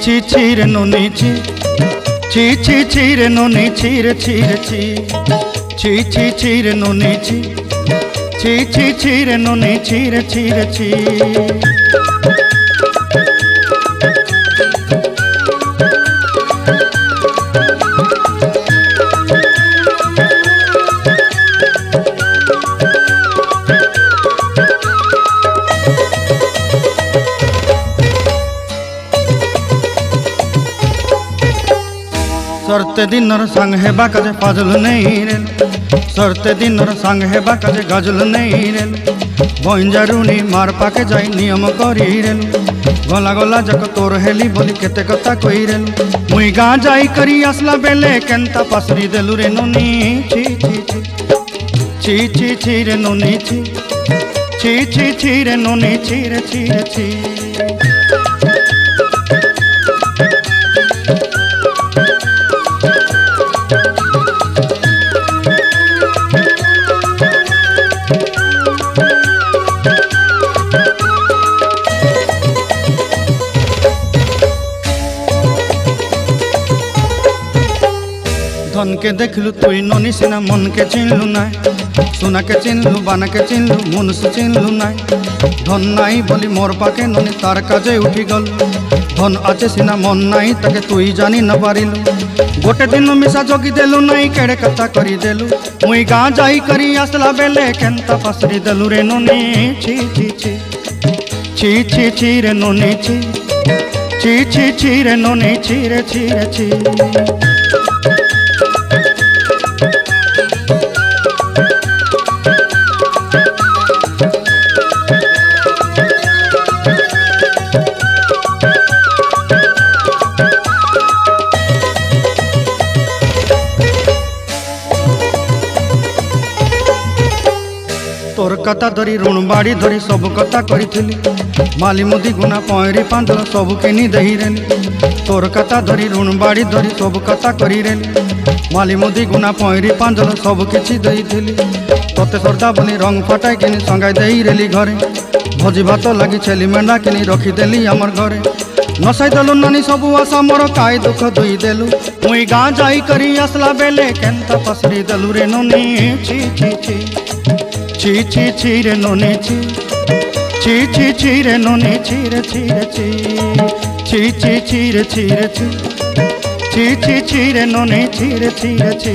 ची ची रे नोनी ची ची रे नोनी ची रे ची रे ची ची रे नोनी ची ची रे नोनी ची रे ची सरते दिनर संग हेबा काजे फाजल नहीं रेल सरते दिनर संग हेबा काजे गजल नहीं रेल बंजारुनी मार पाके जाई नियम करी रेल गला गला जक तोर हेली बोली केते कथा कई रेल मुई गाँ जाई करी आसला बेले केंता पासरी देलु रे नोनी ची ची ची ची रे नोनी ची रे नोनी ची ची धन के देखलु तुई नोनी सिना मन के चिन्हलु नाय सोना के चिन्हलु बाना के चिन्हलु मनुष्य चिन्हलु नाय धन नाई बोली मोर पाके नोनी तार काजे उठी गल धन आचे सिना मन नाई ताके तुई जानी न पारिलु गोटे दिन मिसा जोगी देलु नाई केड़े कथा करी देलु मुई गाँ जाई करी आसला बेले केंता पासरी देलु रे नोनी ची ची रे नोनी ची रे नोनी ची ची तोर कथा धरी ऋण बाड़ी धरी सब कथा करी माली मुदी गुना पहरी पांदल सब किनी दही रेली तोर कथा धरी ऋण बाड़ी धरी सब कथा करी रेली माली मुदी गुना पहरी पांदल सब किछि दही थिली तोते सरदा बनी रंग फटाई किनी संगाई दही रेली घरे भोजी भात लगी छेली मेंढा किनी रखी देली हमर घरे नसाई देलु नानी सबु आशा मोर काई दुख दुई देलु मुई गाँ जाई करी आसला बेले केंता पसरी देलु रे नोनी ची ची रे नोनी ची रे नोनी ची रे ची रे नोनी ची ची